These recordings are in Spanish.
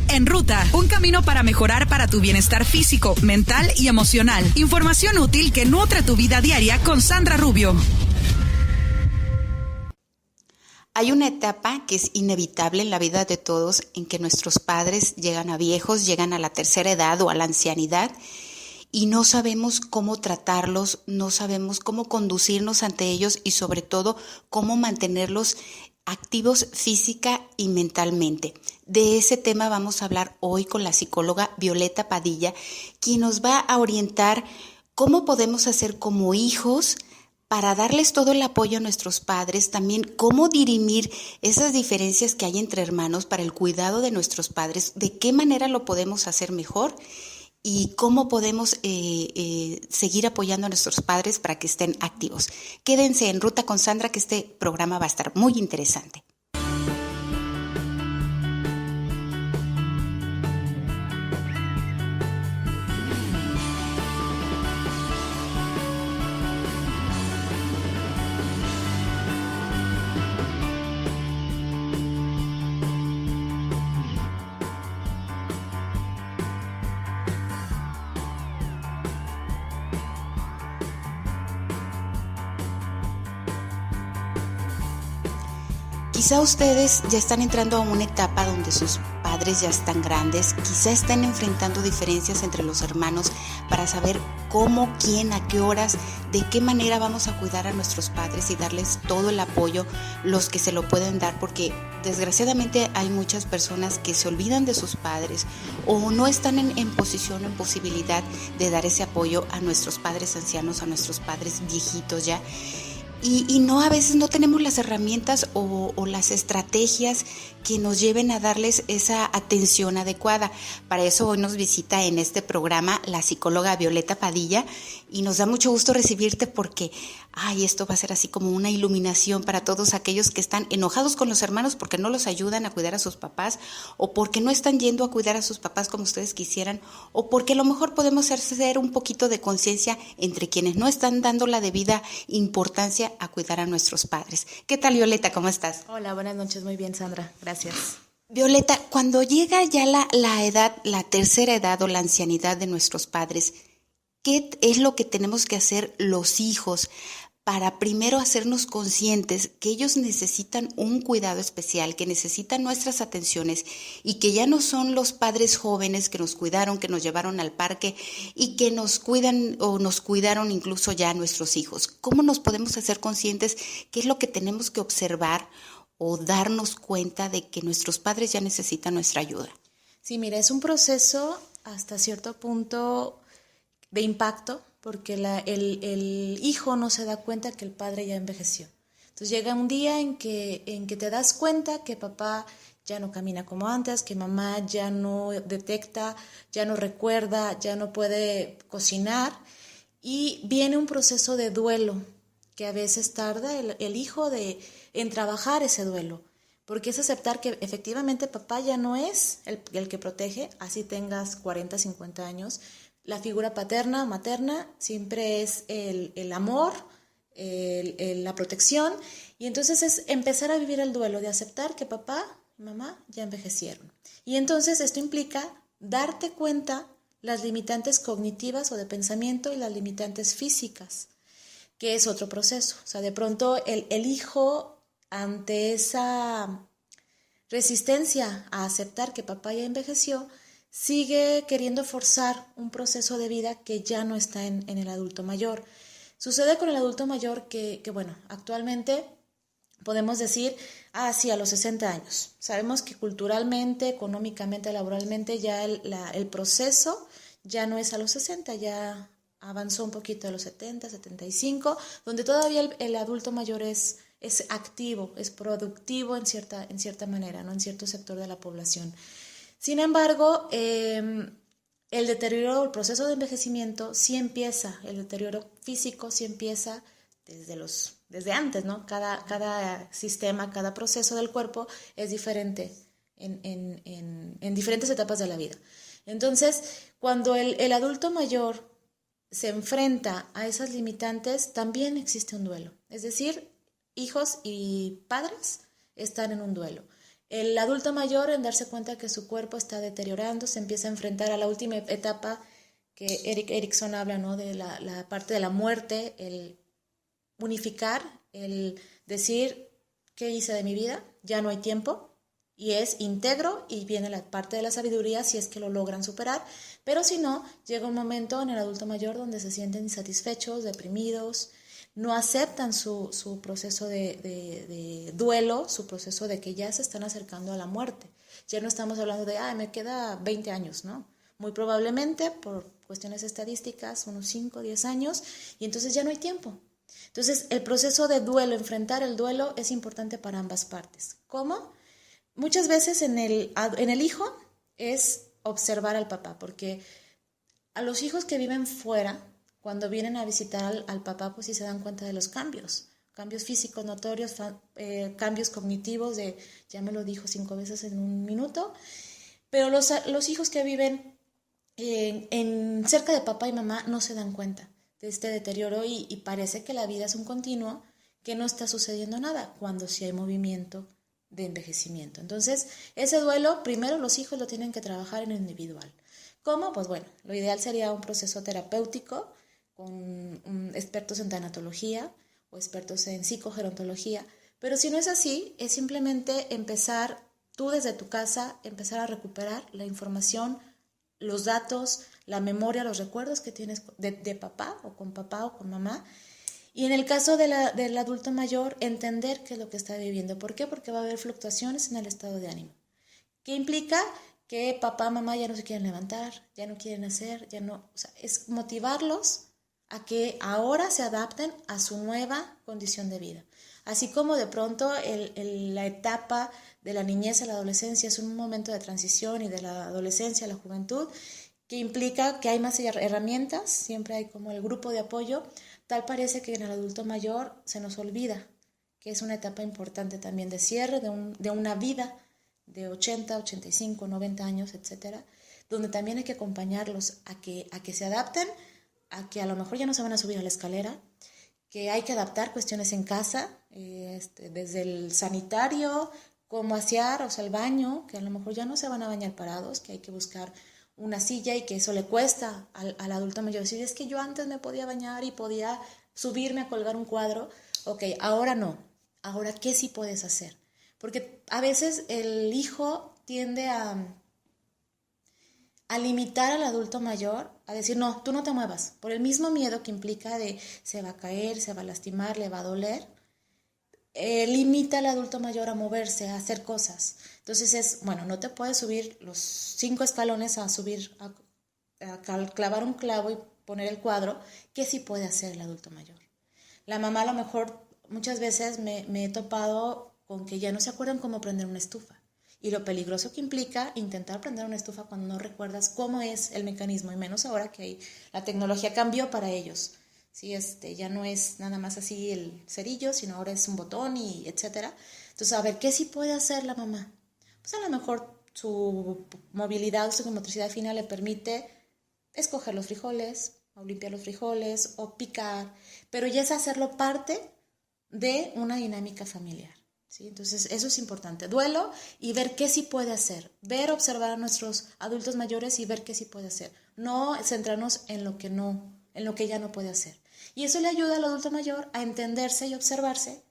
En Ruta, un camino para mejorar para tu bienestar físico, mental y emocional. Información útil que nutre tu vida diaria con Sandra Rubio. Hay una etapa que es inevitable en la vida de todos, en que nuestros padres llegan a viejos, llegan a la tercera edad o a la ancianidad y no sabemos cómo tratarlos, no sabemos cómo conducirnos ante ellos y sobre todo cómo mantenerlos activos física y mentalmente. De ese tema vamos a hablar hoy con la psicóloga Violeta Padilla, quien nos va a orientar cómo podemos hacer como hijos para darles todo el apoyo a nuestros padres, también cómo dirimir esas diferencias que hay entre hermanos para el cuidado de nuestros padres, de qué manera lo podemos hacer mejor y cómo podemos seguir apoyando a nuestros padres para que estén activos. Quédense en Ruta con Sandra, que este programa va a estar muy interesante. Quizá ustedes ya están entrando a una etapa donde sus padres ya están grandes, quizá están enfrentando diferencias entre los hermanos para saber cómo, quién, a qué horas, de qué manera vamos a cuidar a nuestros padres y darles todo el apoyo, los que se lo pueden dar, porque desgraciadamente hay muchas personas que se olvidan de sus padres o no están en posición o en posibilidad de dar ese apoyo a nuestros padres ancianos, a nuestros padres viejitos ya. Y no, a veces no tenemos las herramientas o las estrategias que nos lleven a darles esa atención adecuada. Para eso hoy nos visita en este programa la psicóloga Violeta Padilla y nos da mucho gusto recibirte porque esto va a ser así como una iluminación para todos aquellos que están enojados con los hermanos porque no los ayudan a cuidar a sus papás o porque no están yendo a cuidar a sus papás como ustedes quisieran o porque a lo mejor podemos hacer un poquito de conciencia entre quienes no están dando la debida importancia a cuidar a nuestros padres. ¿Qué tal, Violeta? ¿Cómo estás? Hola, buenas noches. Muy bien, Sandra. Gracias. Violeta, cuando llega ya la edad, la tercera edad o la ancianidad de nuestros padres, ¿qué es lo que tenemos que hacer los hijos para primero hacernos conscientes que ellos necesitan un cuidado especial, que necesitan nuestras atenciones y que ya no son los padres jóvenes que nos cuidaron, que nos llevaron al parque y que nos cuidan o nos cuidaron incluso ya nuestros hijos? ¿Cómo nos podemos hacer conscientes qué es lo que tenemos que observar o darnos cuenta de que nuestros padres ya necesitan nuestra ayuda? Sí, mira, es un proceso hasta cierto punto de impacto, porque el hijo no se da cuenta que el padre ya envejeció. Entonces llega un día en que te das cuenta que papá ya no camina como antes, que mamá ya no detecta, ya no recuerda, ya no puede cocinar, y viene un proceso de duelo que a veces tarda el hijo en trabajar ese duelo, porque es aceptar que efectivamente papá ya no es el que protege, así tengas 40, 50 años. La figura paterna, materna, siempre es el amor, la protección, y entonces es empezar a vivir el duelo de aceptar que papá y mamá ya envejecieron. Y entonces esto implica darte cuenta las limitantes cognitivas o de pensamiento y las limitantes físicas, que es otro proceso. O sea, de pronto el hijo, ante esa resistencia a aceptar que papá ya envejeció, sigue queriendo forzar un proceso de vida que ya no está en el adulto mayor. Sucede con el adulto mayor que bueno, actualmente podemos decir, sí, a los 60 años. Sabemos que culturalmente, económicamente, laboralmente, ya el proceso ya no es a los 60, ya avanzó un poquito a los 70, 75, donde todavía el adulto mayor es activo, es productivo en cierta manera, ¿no? En cierto sector de la población. Sin embargo, el deterioro, el proceso de envejecimiento sí empieza, el deterioro físico sí empieza desde antes, ¿no? Cada sistema, cada proceso del cuerpo es diferente en diferentes etapas de la vida. Entonces, cuando el adulto mayor se enfrenta a esas limitantes, también existe un duelo. Es decir, hijos y padres están en un duelo. El adulto mayor, en darse cuenta que su cuerpo está deteriorando, se empieza a enfrentar a la última etapa que Erikson habla, ¿no? De la parte de la muerte, el unificar, el decir, ¿qué hice de mi vida? Ya no hay tiempo, y es íntegro, y viene la parte de la sabiduría si es que lo logran superar, pero si no, llega un momento en el adulto mayor donde se sienten insatisfechos, deprimidos, no aceptan su proceso de duelo, su proceso de que ya se están acercando a la muerte. Ya no estamos hablando de, me queda 20 años, ¿no? Muy probablemente, por cuestiones estadísticas, unos 5 o 10 años, y entonces ya no hay tiempo. Entonces, el proceso de duelo, enfrentar el duelo, es importante para ambas partes. ¿Cómo? Muchas veces en el hijo es observar al papá, porque a los hijos que viven fuera, cuando vienen a visitar al papá, pues sí se dan cuenta de los cambios físicos notorios, cambios cognitivos ya me lo dijo 5 veces en un minuto, pero los hijos que viven cerca de papá y mamá no se dan cuenta de este deterioro y parece que la vida es un continuo, que no está sucediendo nada, cuando sí hay movimiento de envejecimiento. Entonces, ese duelo, primero los hijos lo tienen que trabajar en el individual. ¿Cómo? Pues bueno, lo ideal sería un proceso terapéutico con expertos en tanatología o expertos en psicogerontología, pero si no es así, es simplemente empezar tú desde tu casa, empezar a recuperar la información, los datos, la memoria, los recuerdos que tienes de papá o con mamá. Y en el caso del adulto mayor, entender qué es lo que está viviendo. ¿Por qué? Porque va a haber fluctuaciones en el estado de ánimo. ¿Qué implica? Que papá, mamá ya no se quieren levantar, ya no quieren hacer, es motivarlos a que ahora se adapten a su nueva condición de vida. Así como de pronto la etapa de la niñez a la adolescencia es un momento de transición, y de la adolescencia a la juventud, que implica que hay más herramientas, siempre hay como el grupo de apoyo. Tal parece que en el adulto mayor se nos olvida que es una etapa importante también de cierre de una vida de 80, 85, 90 años, etcétera, donde también hay que acompañarlos a que se adapten, a que a lo mejor ya no se van a subir a la escalera, que hay que adaptar cuestiones en casa, desde el sanitario, cómo asear, el baño, que a lo mejor ya no se van a bañar parados, que hay que buscar una silla, y que eso le cuesta al adulto mayor decir, es que yo antes me podía bañar y podía subirme a colgar un cuadro. Ok, ahora no. Ahora, ¿qué sí puedes hacer? Porque a veces el hijo tiende a limitar al adulto mayor, a decir, no, tú no te muevas, por el mismo miedo que implica de se va a caer, se va a lastimar, le va a doler. Limita al adulto mayor a moverse, a hacer cosas. Entonces no te puedes subir los 5 escalones a clavar un clavo y poner el cuadro. ¿Qué sí puede hacer el adulto mayor? La mamá, a lo mejor, muchas veces me he topado con que ya no se acuerdan cómo prender una estufa, y lo peligroso que implica intentar prender una estufa cuando no recuerdas cómo es el mecanismo, y menos ahora que la tecnología cambió para ellos. Sí, ya no es nada más así el cerillo, sino ahora es un botón y etcétera. Entonces, a ver, ¿qué sí puede hacer la mamá? Pues a lo mejor su movilidad, su motricidad fina le permite escoger los frijoles, o limpiar los frijoles, o picar, pero ya es hacerlo parte de una dinámica familiar. ¿Sí? Entonces, eso es importante. Duelo y ver qué sí puede hacer. Observar a nuestros adultos mayores y ver qué sí puede hacer. No centrarnos en lo que ya no puede hacer. Y eso le ayuda al adulto mayor a entenderse y observarse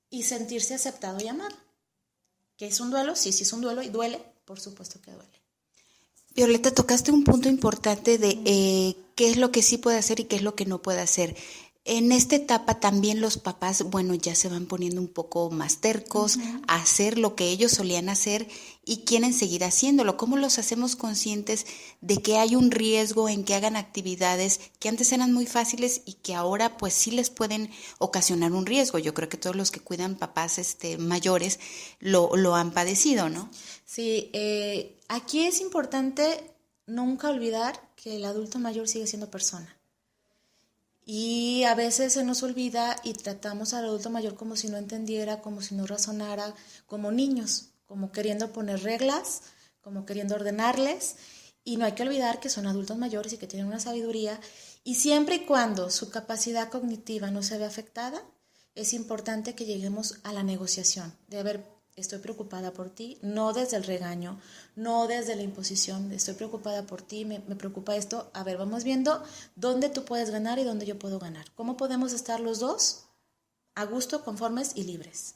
y sentirse aceptado y amado. ¿Qué es un duelo? Sí, es un duelo, y duele, por supuesto que duele. Violeta, tocaste un punto importante de qué es lo que sí puede hacer y qué es lo que no puede hacer. En esta etapa también los papás, ya se van poniendo un poco más tercos a hacer lo que ellos solían hacer y quieren seguir haciéndolo. ¿Cómo los hacemos conscientes de que hay un riesgo en que hagan actividades que antes eran muy fáciles y que ahora pues sí les pueden ocasionar un riesgo? Yo creo que todos los que cuidan papás mayores lo han padecido, ¿no? Sí, aquí es importante nunca olvidar que el adulto mayor sigue siendo persona. Y a veces se nos olvida y tratamos al adulto mayor como si no entendiera, como si no razonara, como niños, como queriendo poner reglas, como queriendo ordenarles. Y no hay que olvidar que son adultos mayores y que tienen una sabiduría. Y siempre y cuando su capacidad cognitiva no se ve afectada, es importante que lleguemos a la negociación. De a ver, estoy preocupada por ti, no desde el regaño, no desde la imposición, estoy preocupada por ti, me preocupa esto. A ver, vamos viendo dónde tú puedes ganar y dónde yo puedo ganar. ¿Cómo podemos estar los dos a gusto, conformes y libres?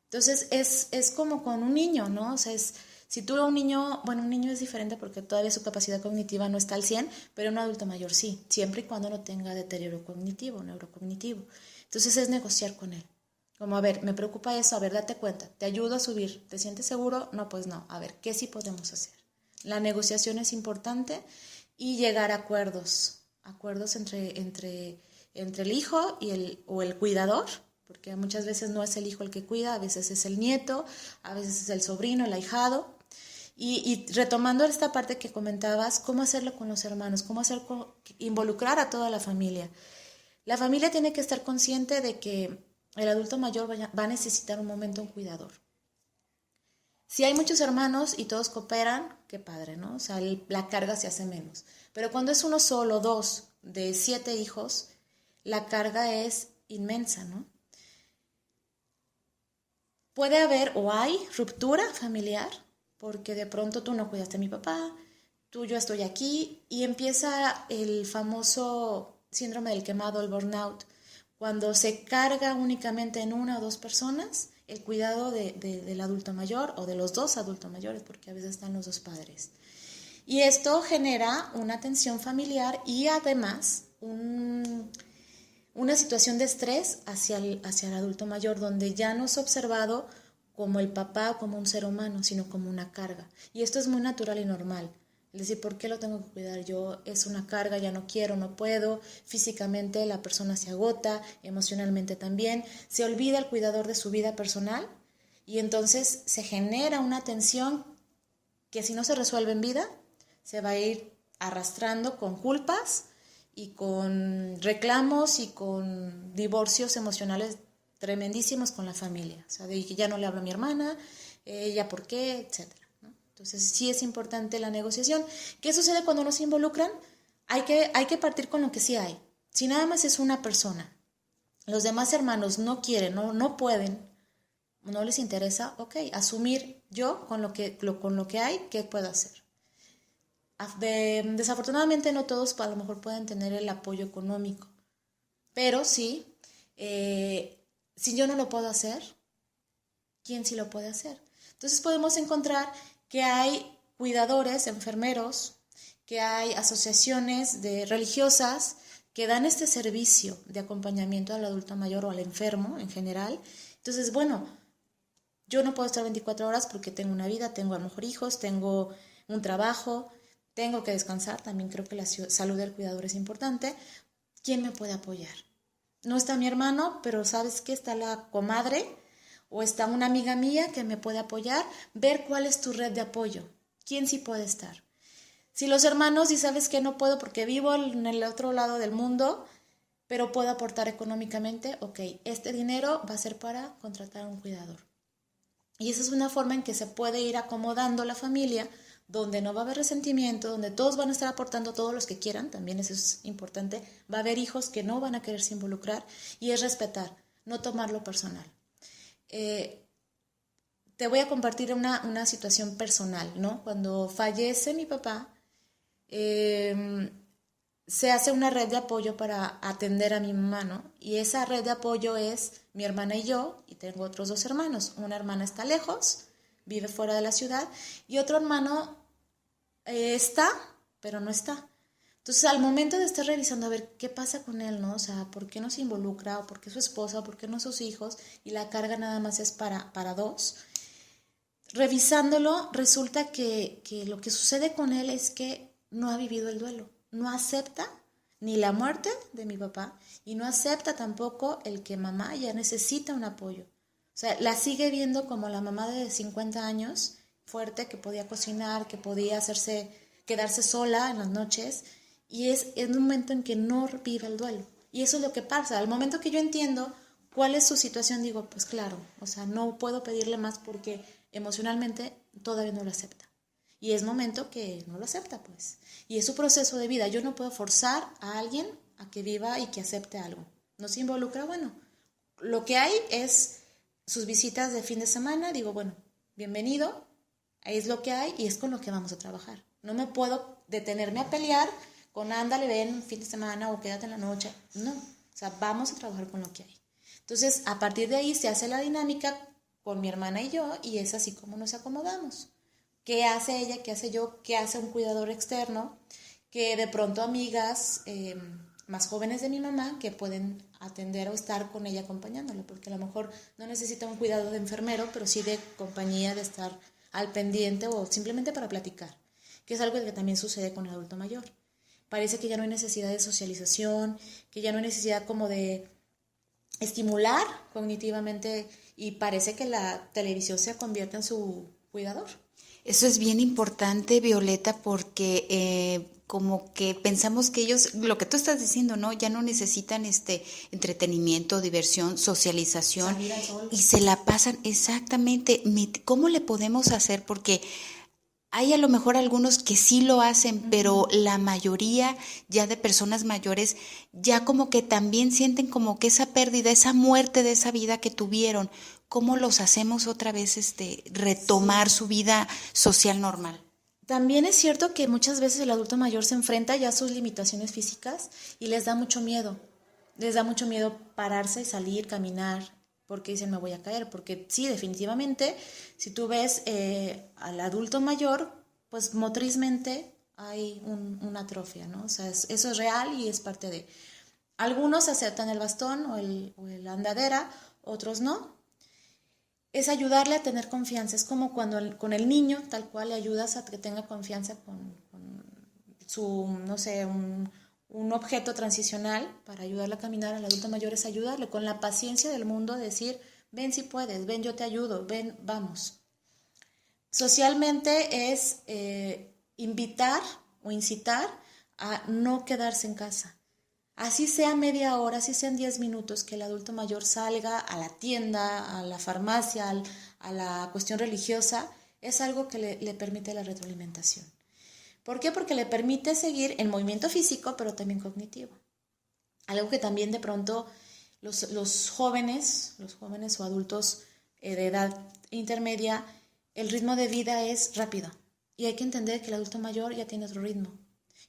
Entonces es como con un niño, ¿no? O sea, si tú a un niño, bueno, un niño es diferente porque todavía su capacidad cognitiva no está al 100, pero un adulto mayor sí, siempre y cuando no tenga deterioro cognitivo, neurocognitivo. Entonces es negociar con él. Como, a ver, me preocupa eso, a ver, date cuenta, te ayudo a subir, ¿te sientes seguro? No, pues no, a ver, ¿qué sí podemos hacer? La negociación es importante y llegar a acuerdos entre el hijo o el cuidador, porque muchas veces no es el hijo el que cuida, a veces es el nieto, a veces es el sobrino, el ahijado. Y retomando esta parte que comentabas, ¿cómo hacerlo con los hermanos? ¿Cómo involucrar a toda la familia? La familia tiene que estar consciente de que el adulto mayor va a necesitar un momento un cuidador. Si hay muchos hermanos y todos cooperan, qué padre, ¿no? O sea, la carga se hace menos. Pero cuando es uno solo, 2 de 7 hijos, la carga es inmensa, ¿no? Puede haber o hay ruptura familiar, porque de pronto tú no cuidaste a mi papá, yo estoy aquí, y empieza el famoso síndrome del quemado, el burnout, cuando se carga únicamente en 1 o 2 personas el cuidado del adulto mayor o de los 2 adultos mayores, porque a veces están los 2 padres. Y esto genera una tensión familiar y además una situación de estrés hacia el adulto mayor, donde ya no es observado como el papá o como un ser humano, sino como una carga. Y esto es muy natural y normal. Es decir, ¿por qué lo tengo que cuidar yo? Es una carga, ya no quiero, no puedo. Físicamente la persona se agota, emocionalmente también. Se olvida el cuidador de su vida personal y entonces se genera una tensión que si no se resuelve en vida, se va a ir arrastrando con culpas y con reclamos y con divorcios emocionales tremendísimos con la familia. O sea, de que ya no le hablo a mi hermana, ella por qué, etcétera. Entonces sí es importante la negociación. ¿Qué sucede cuando no se involucran? Hay que partir con lo que sí hay. Si nada más es una persona, los demás hermanos no quieren, no pueden, no les interesa, ok, asumir yo con lo que hay, ¿qué puedo hacer? Desafortunadamente no todos a lo mejor pueden tener el apoyo económico, pero sí, si yo no lo puedo hacer, ¿quién sí lo puede hacer? Entonces podemos encontrar que hay cuidadores, enfermeros, que hay asociaciones religiosas que dan este servicio de acompañamiento al adulto mayor o al enfermo en general. Entonces, bueno, yo no puedo estar 24 horas porque tengo una vida, tengo a lo mejor hijos, tengo un trabajo, tengo que descansar. También creo que la salud del cuidador es importante. ¿Quién me puede apoyar? No está mi hermano, pero ¿sabes qué? Está la comadre o está una amiga mía que me puede apoyar. Ver cuál es tu red de apoyo. ¿Quién sí puede estar? Si los hermanos, y sabes que no puedo porque vivo en el otro lado del mundo, pero puedo aportar económicamente, ok, este dinero va a ser para contratar a un cuidador. Y esa es una forma en que se puede ir acomodando la familia, donde no va a haber resentimiento, donde todos van a estar aportando, todos los que quieran, también eso es importante. Va a haber hijos que no van a quererse involucrar, y es respetar, no tomarlo personal. Te voy a compartir una situación personal, ¿no? Cuando fallece mi papá, se hace una red de apoyo para atender a mi mamá, ¿no? Y esa red de apoyo es mi hermana y yo, y tengo otros 2 hermanos. Una hermana está lejos, vive fuera de la ciudad, y otro hermano está, pero no está. Entonces, al momento de estar revisando a ver qué pasa con él, ¿no? O sea, ¿por qué no se involucra? ¿O por qué su esposa? ¿O por qué no sus hijos? Y la carga nada más es para 2. Revisándolo, resulta que lo que sucede con él es que no ha vivido el duelo. No acepta ni la muerte de mi papá y no acepta tampoco el que mamá ya necesita un apoyo. O sea, la sigue viendo como la mamá de 50 años, fuerte, que podía cocinar, que podía quedarse sola en las noches, y es en un momento en que no vive el duelo. Y eso es lo que pasa. Al momento que yo entiendo cuál es su situación, digo, pues claro, o sea, no puedo pedirle más porque emocionalmente todavía no lo acepta. Y es momento que no lo acepta, pues. Y es su proceso de vida. Yo no puedo forzar a alguien a que viva y que acepte algo. No se involucra, bueno. Lo que hay es sus visitas de fin de semana, digo, bueno, bienvenido, ahí es lo que hay y es con lo que vamos a trabajar. No me puedo detenerme a pelear con ándale, ven fin de semana o quédate en la noche. No, o sea, vamos a trabajar con lo que hay. Entonces, a partir de ahí se hace la dinámica con mi hermana y yo y es así como nos acomodamos. ¿Qué hace ella? ¿Qué hace yo? ¿Qué hace un cuidador externo? Que de pronto amigas más jóvenes de mi mamá que pueden atender o estar con ella acompañándola, porque a lo mejor no necesita un cuidado de enfermero, pero sí de compañía, de estar al pendiente o simplemente para platicar, que es algo que también sucede con el adulto mayor. Parece que ya no hay necesidad de socialización, que ya no hay necesidad como de estimular cognitivamente y parece que la televisión se convierte en su cuidador. Eso es bien importante, Violeta, porque como que pensamos que ellos, lo que tú estás diciendo, ¿no? Ya no necesitan entretenimiento, diversión, socialización y se la pasan exactamente. ¿Cómo le podemos hacer? Porque hay a lo mejor algunos que sí lo hacen, pero la mayoría ya de personas mayores ya como que también sienten como que esa pérdida, esa muerte de esa vida que tuvieron. ¿Cómo los hacemos otra vez retomar su vida social normal? También es cierto que muchas veces el adulto mayor se enfrenta ya a sus limitaciones físicas y les da mucho miedo. Les da mucho miedo pararse y salir, caminar, porque dicen me voy a caer. Porque sí, definitivamente, si tú ves al adulto mayor, pues motrizmente hay una atrofia, ¿no? O sea, eso es real y es parte de... Algunos aceptan el bastón o la andadera, otros no. Es ayudarle a tener confianza. Es como cuando con el niño, tal cual, le ayudas a que tenga confianza con su, no sé, un objeto transicional para ayudarle a caminar. Al adulto mayor es ayudarle con la paciencia del mundo, decir, ven si puedes, ven yo te ayudo, ven, vamos. Socialmente es invitar o incitar a no quedarse en casa. Así sea media hora, así sean 10 minutos, que el adulto mayor salga a la tienda, a la farmacia, a la cuestión religiosa, es algo que le permite la retroalimentación. ¿Por qué? Porque le permite seguir en movimiento físico, pero también cognitivo. Algo que también de pronto los jóvenes o adultos de edad intermedia, el ritmo de vida es rápido. Y hay que entender que el adulto mayor ya tiene otro ritmo.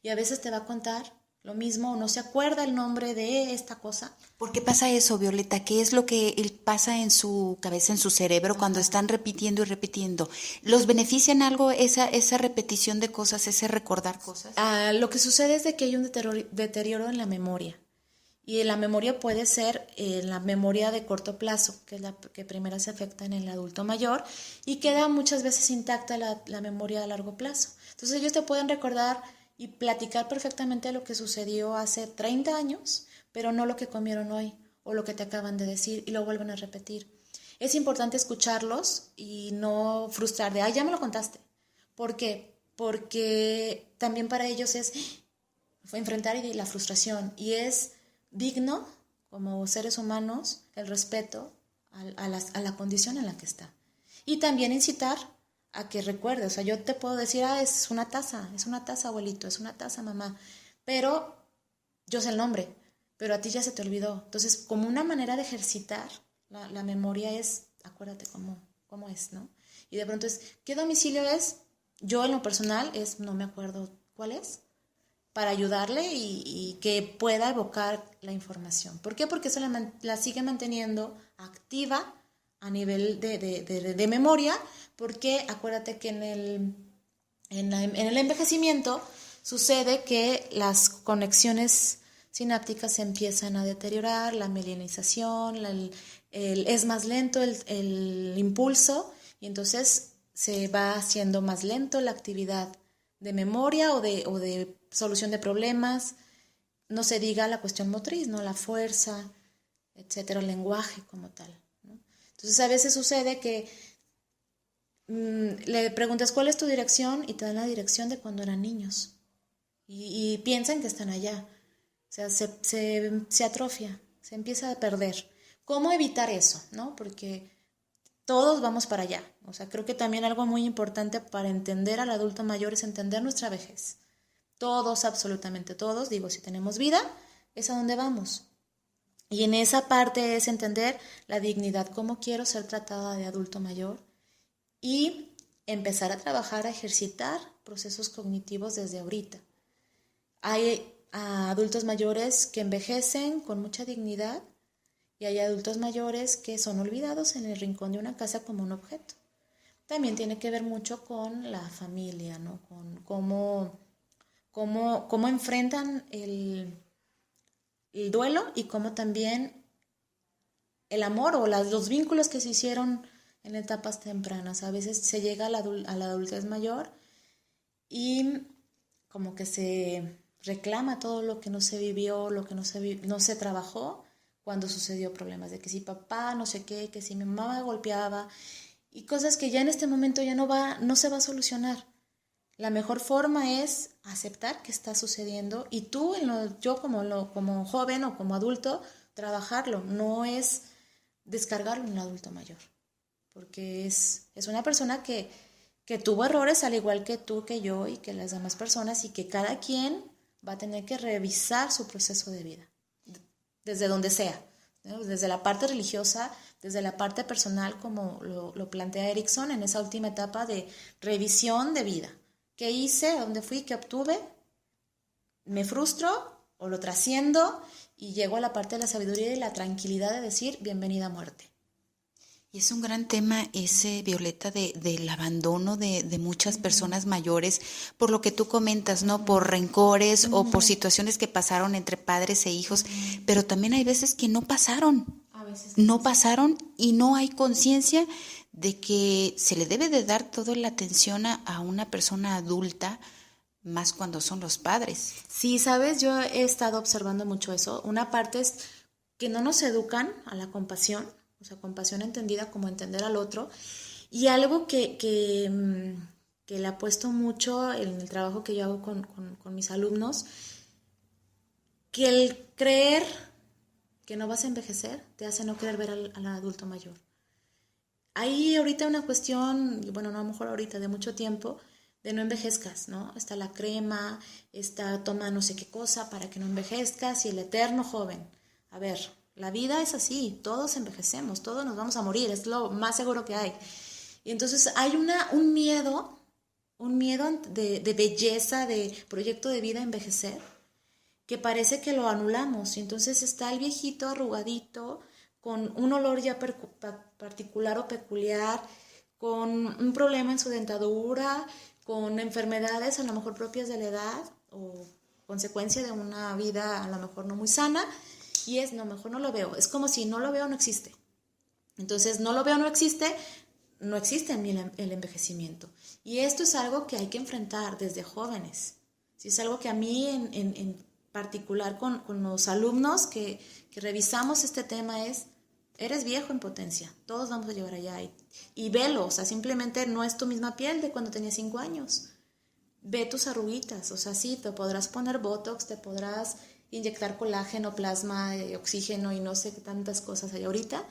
Y a veces te va a contar lo mismo, o no se acuerda el nombre de esta cosa. ¿Por qué pasa eso, Violeta? ¿Qué es lo que pasa en su cabeza, en su cerebro, cuando están repitiendo y repitiendo? ¿Los benefician algo esa repetición de cosas, ese recordar cosas? Lo que sucede es de que hay un deterioro en la memoria. Y la memoria puede ser la memoria de corto plazo, que es la que primero se afecta en el adulto mayor, y queda muchas veces intacta la memoria a largo plazo. Entonces ellos te pueden recordar y platicar perfectamente lo que sucedió hace 30 años, pero no lo que comieron hoy o lo que te acaban de decir y lo vuelven a repetir. Es importante escucharlos y no frustrar de, ya me lo contaste. ¿Por qué? Porque también para ellos es enfrentar la frustración y es digno, como seres humanos, el respeto a la condición en la que está. Y también incitar a que recuerde, o sea, yo te puedo decir, es una taza, abuelito, es una taza, mamá, pero yo sé el nombre, pero a ti ya se te olvidó. Entonces, como una manera de ejercitar la memoria es, acuérdate cómo es, ¿no? Y de pronto es, ¿qué domicilio es? Yo en lo personal no me acuerdo cuál es, para ayudarle y que pueda evocar la información. ¿Por qué? Porque eso la sigue manteniendo activa a nivel de memoria, porque acuérdate que en el envejecimiento sucede que las conexiones sinápticas se empiezan a deteriorar, la mielinización, es más lento el impulso y entonces se va haciendo más lento la actividad de memoria o de solución de problemas, no se diga la cuestión motriz, ¿no? La fuerza, etcétera, el lenguaje como tal, ¿no? Entonces a veces sucede que le preguntas cuál es tu dirección y te dan la dirección de cuando eran niños y piensan que están allá. O sea, se atrofia, se empieza a perder. ¿Cómo evitar eso? ¿No? Porque todos vamos para allá. O sea, creo que también algo muy importante para entender al adulto mayor es entender nuestra vejez. Todos, absolutamente todos, digo, si tenemos vida, es a donde vamos. Y en esa parte es entender la dignidad, cómo quiero ser tratada de adulto mayor y empezar a trabajar, a ejercitar procesos cognitivos desde ahorita. Hay adultos mayores que envejecen con mucha dignidad y hay adultos mayores que son olvidados en el rincón de una casa como un objeto. También tiene que ver mucho con la familia, ¿no? Con cómo enfrentan el duelo y cómo también el amor o los vínculos que se hicieron en etapas tempranas. A veces se llega a la adultez mayor y como que se reclama todo lo que no se vivió, lo que no se trabajó cuando sucedió problemas, de que si papá no sé qué, que si mi mamá me golpeaba, y cosas que ya en este momento ya no se va a solucionar. La mejor forma es aceptar que está sucediendo y tú, yo como joven o como adulto, trabajarlo, no es descargarlo en el adulto mayor, porque es una persona que tuvo errores al igual que tú, que yo y que las demás personas, y que cada quien va a tener que revisar su proceso de vida, desde donde sea, ¿no? Desde la parte religiosa, desde la parte personal, como lo plantea Erickson en esa última etapa de revisión de vida. ¿Qué hice? ¿A dónde fui? ¿Qué obtuve? ¿Me frustro o lo trasciendo? Y llego a la parte de la sabiduría y la tranquilidad de decir bienvenida muerte. Y es un gran tema ese, Violeta, del abandono de muchas personas mayores, por lo que tú comentas, ¿no? Por rencores o por situaciones que pasaron entre padres e hijos, pero también hay veces que no pasaron. No pasaron y no hay conciencia de que se le debe de dar toda la atención a una persona adulta, más cuando son los padres. Sí, sabes, yo he estado observando mucho eso. Una parte es que no nos educan a la compasión, o sea, compasión entendida como entender al otro. Y algo que le apuesto mucho en el trabajo que yo hago con mis alumnos, que el creer que no vas a envejecer te hace no querer ver al adulto mayor. Hay ahorita una cuestión, bueno, no a lo mejor ahorita, de mucho tiempo, de no envejezcas, ¿no? Está la crema, toma no sé qué cosa para que no envejezcas y el eterno joven. A ver, la vida es así, todos envejecemos, todos nos vamos a morir, es lo más seguro que hay. Y entonces hay un miedo de belleza, de proyecto de vida envejecer, que parece que lo anulamos. Y entonces está el viejito arrugadito, con un olor ya particular o peculiar, con un problema en su dentadura, con enfermedades a lo mejor propias de la edad o consecuencia de una vida a lo mejor no muy sana, y no, mejor no lo veo. Es como si no lo veo, no existe. Entonces, no lo veo, no existe en mí el envejecimiento. Y esto es algo que hay que enfrentar desde jóvenes. Sí, es algo que a mí en particular con los alumnos que revisamos este tema eres viejo en potencia, todos vamos a llegar allá y velo, o sea, simplemente no es tu misma piel de cuando tenías 5 años. Ve tus arruguitas, o sea, sí, te podrás poner botox, te podrás inyectar colágeno, plasma, oxígeno y no sé qué tantas cosas hay ahorita,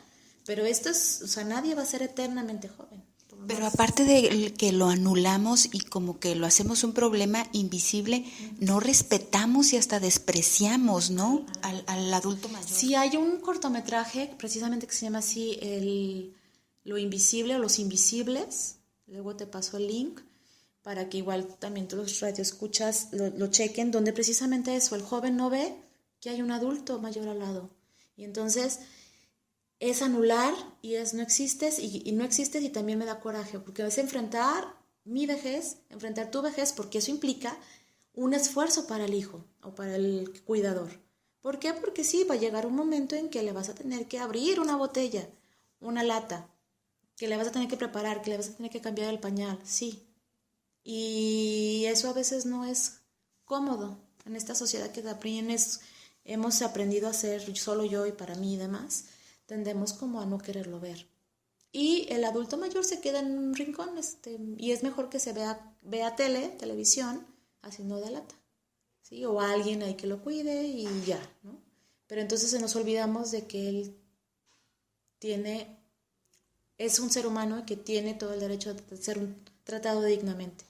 pero esto o sea, nadie va a ser eternamente joven. Pero aparte de que lo anulamos y como que lo hacemos un problema invisible, no respetamos y hasta despreciamos, ¿no? Al adulto mayor. Sí, hay un cortometraje precisamente que se llama así, Lo Invisible o Los Invisibles. Luego te paso el link para que igual también todos los radioescuchas lo chequen, donde precisamente eso, el joven no ve que hay un adulto mayor al lado. Y entonces es anular y no existes y no existes, y también me da coraje porque es enfrentar mi vejez, enfrentar tu vejez, porque eso implica un esfuerzo para el hijo o para el cuidador. ¿Por qué? Porque sí, va a llegar un momento en que le vas a tener que abrir una botella, una lata, que le vas a tener que preparar, que le vas a tener que cambiar el pañal, sí. Y eso a veces no es cómodo en esta sociedad que también hemos aprendido a hacer solo yo y para mí y demás. Tendemos como a no quererlo ver. Y el adulto mayor se queda en un rincón, y es mejor que se vea televisión, haciendo de lata, ¿sí? O alguien ahí que lo cuide y ya, ¿no? Pero entonces nos olvidamos de que él es un ser humano y que tiene todo el derecho de ser tratado dignamente.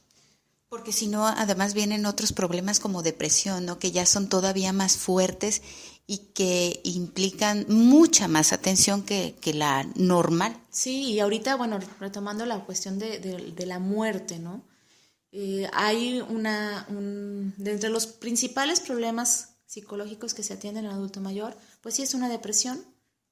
Porque si no, además vienen otros problemas como depresión, ¿no? Que ya son todavía más fuertes y que implican mucha más atención que la normal. Sí, y ahorita, bueno, retomando la cuestión de la muerte, ¿no? Hay de entre los principales problemas psicológicos que se atienden en el adulto mayor, pues sí es una depresión,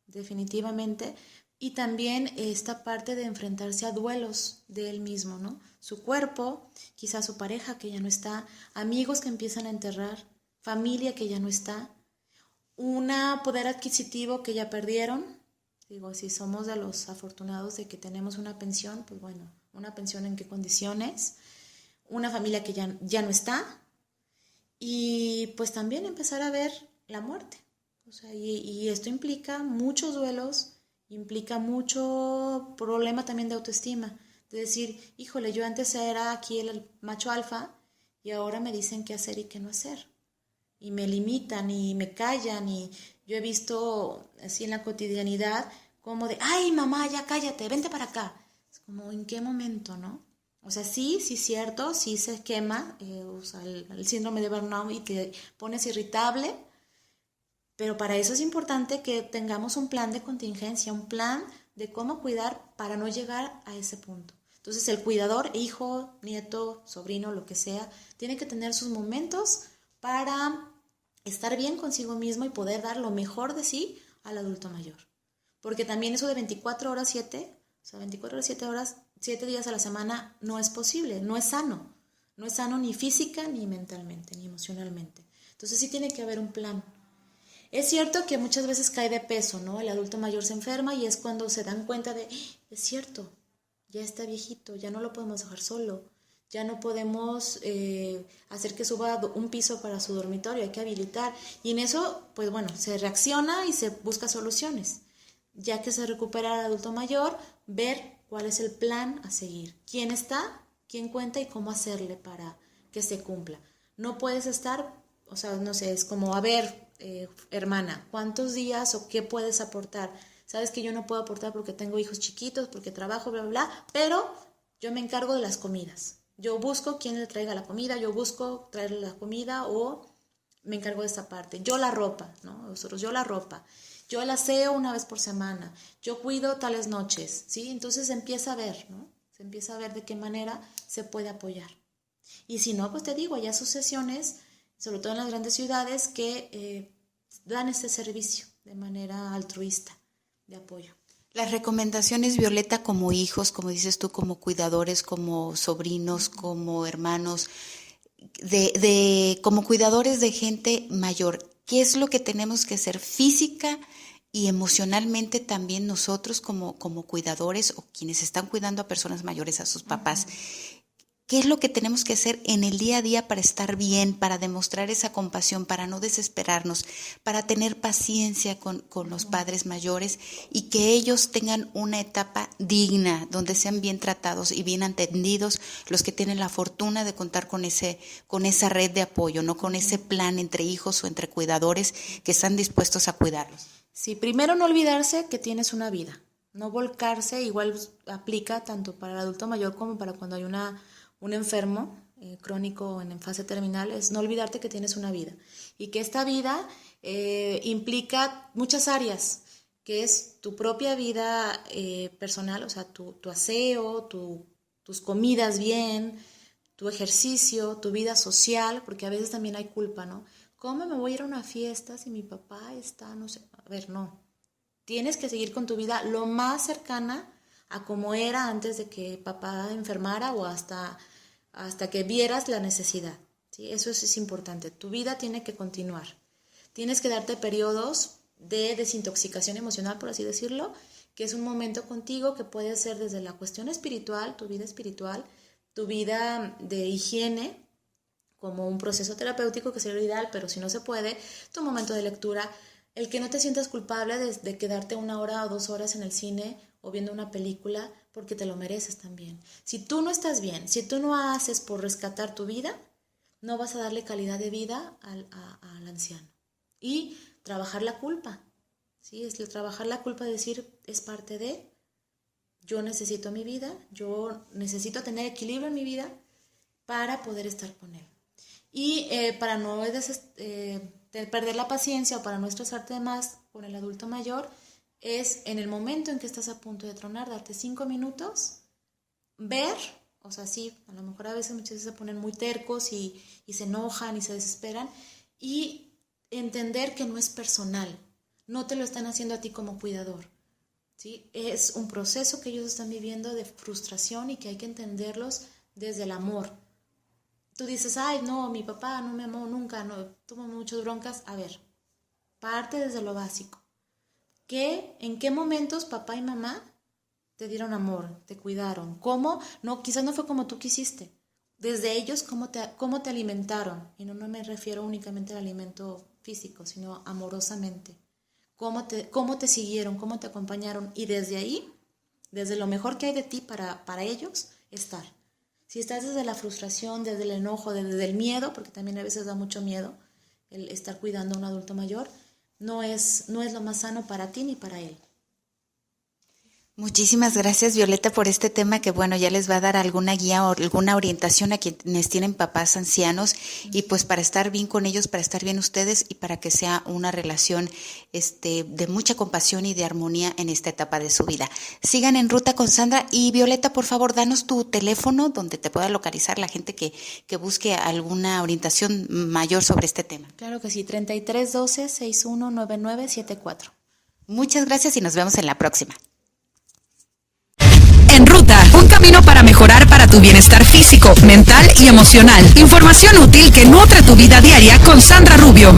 definitivamente, y también esta parte de enfrentarse a duelos de él mismo, ¿no? Su cuerpo, quizás su pareja que ya no está, amigos que empiezan a enterrar, familia que ya no está, un poder adquisitivo que ya perdieron. Digo, si somos de los afortunados de que tenemos una pensión, pues bueno, una pensión en qué condiciones, una familia que ya no está, y pues también empezar a ver la muerte. O sea, y esto implica muchos duelos, implica mucho problema también de autoestima. De decir, híjole, yo antes era aquí el macho alfa y ahora me dicen qué hacer y qué no hacer. Y me limitan y me callan, y yo he visto así en la cotidianidad como de, ay mamá, ya cállate, vente para acá. Es como, ¿en qué momento, no? O sea, sí, cierto, sí se quema, o sea, el síndrome de burnout y te pones irritable, pero para eso es importante que tengamos un plan de contingencia, un plan de cómo cuidar para no llegar a ese punto. Entonces el cuidador, hijo, nieto, sobrino, lo que sea, tiene que tener sus momentos para estar bien consigo mismo y poder dar lo mejor de sí al adulto mayor. Porque también eso de 24 horas 7, o sea, 24 horas 7 horas, 7 días a la semana, no es posible, no es sano. No es sano ni física, ni mentalmente, ni emocionalmente. Entonces sí tiene que haber un plan. Es cierto que muchas veces cae de peso, ¿no? El adulto mayor se enferma y es cuando se dan cuenta de, es cierto, ya está viejito, ya no lo podemos dejar solo, ya no podemos hacer que suba un piso para su dormitorio, hay que habilitar. Y en eso, pues bueno, se reacciona y se busca soluciones. Ya que se recupera el adulto mayor, ver cuál es el plan a seguir, quién está, quién cuenta y cómo hacerle para que se cumpla. No puedes estar, o sea, no sé, es como, a ver, hermana, ¿cuántos días o qué puedes aportar? Sabes que yo no puedo aportar porque tengo hijos chiquitos, porque trabajo, bla, bla, bla, pero yo me encargo de las comidas. Yo busco quién le traiga la comida, yo busco traerle la comida o me encargo de esta parte. Yo la ropa, ¿no? Nosotros, yo la ropa. Yo el aseo una vez por semana. Yo cuido tales noches, ¿sí? Entonces se empieza a ver, ¿no? Se empieza a ver de qué manera se puede apoyar. Y si no, pues te digo, hay asociaciones, sobre todo en las grandes ciudades, que dan este servicio de manera altruista de apoyo. Las recomendaciones, Violeta, como hijos, como dices tú, como cuidadores, como sobrinos, como hermanos, como cuidadores de gente mayor, ¿qué es lo que tenemos que hacer física y emocionalmente también nosotros como cuidadores o quienes están cuidando a personas mayores, a sus papás? ¿Qué es lo que tenemos que hacer en el día a día para estar bien, para demostrar esa compasión, para no desesperarnos, para tener paciencia con los padres mayores y que ellos tengan una etapa digna, donde sean bien tratados y bien atendidos los que tienen la fortuna de contar con esa red de apoyo, no con ese plan entre hijos o entre cuidadores que están dispuestos a cuidarlos? Sí, primero no olvidarse que tienes una vida, no volcarse, igual aplica tanto para el adulto mayor como para cuando hay un enfermo crónico en fase terminal, es no olvidarte que tienes una vida y que esta vida implica muchas áreas, que es tu propia vida personal, o sea, tu aseo, tus comidas bien, tu ejercicio, tu vida social, porque a veces también hay culpa, ¿no? ¿Cómo me voy a ir a una fiesta si mi papá está, no sé? A ver, no. Tienes que seguir con tu vida lo más cercana a como era antes de que papá enfermara o hasta que vieras la necesidad, ¿sí? Eso es importante. Tu vida tiene que continuar. Tienes que darte periodos de desintoxicación emocional, por así decirlo, que es un momento contigo que puede ser desde la cuestión espiritual, tu vida de higiene, como un proceso terapéutico que sería lo ideal, pero si no se puede, tu momento de lectura, el que no te sientas culpable de quedarte 1 hora o 2 horas en el cine o viendo una película, porque te lo mereces también. Si tú no estás bien, si tú no haces por rescatar tu vida, no vas a darle calidad de vida al anciano. Y trabajar la culpa, ¿sí? Es trabajar la culpa de decir, es parte de, yo necesito mi vida, yo necesito tener equilibrio en mi vida para poder estar con él. Y para no perder la paciencia o para no estresarte más con el adulto mayor, es en el momento en que estás a punto de tronar, darte 5 minutos, ver, o sea, sí, a lo mejor a veces muchas veces se ponen muy tercos y se enojan y se desesperan, y entender que no es personal, no te lo están haciendo a ti como cuidador, ¿sí? Es un proceso que ellos están viviendo de frustración y que hay que entenderlos desde el amor. Tú dices, ay, no, mi papá no me amó nunca, no, tuvo muchas broncas. A ver, parte desde lo básico. ¿En qué momentos papá y mamá te dieron amor, te cuidaron? ¿Cómo? No, quizás no fue como tú quisiste. Desde ellos, ¿cómo te alimentaron? Y no me refiero únicamente al alimento físico, sino amorosamente. ¿Cómo te siguieron? ¿Cómo te acompañaron? Y desde ahí, desde lo mejor que hay de ti para ellos, estar. Si estás desde la frustración, desde el enojo, desde el miedo, porque también a veces da mucho miedo el estar cuidando a un adulto mayor, no es lo más sano para ti ni para él. Muchísimas gracias, Violeta, por este tema que, bueno, ya les va a dar alguna guía o alguna orientación a quienes tienen papás ancianos y pues para estar bien con ellos, para estar bien ustedes y para que sea una relación de mucha compasión y de armonía en esta etapa de su vida. Sigan en Ruta con Sandra y Violeta, por favor, danos tu teléfono donde te pueda localizar la gente que busque alguna orientación mayor sobre este tema. Claro que sí, 3312-619974. Muchas gracias y nos vemos en la próxima. En Ruta, un camino para mejorar para tu bienestar físico, mental y emocional. Información útil que nutre tu vida diaria con Sandra Rubio.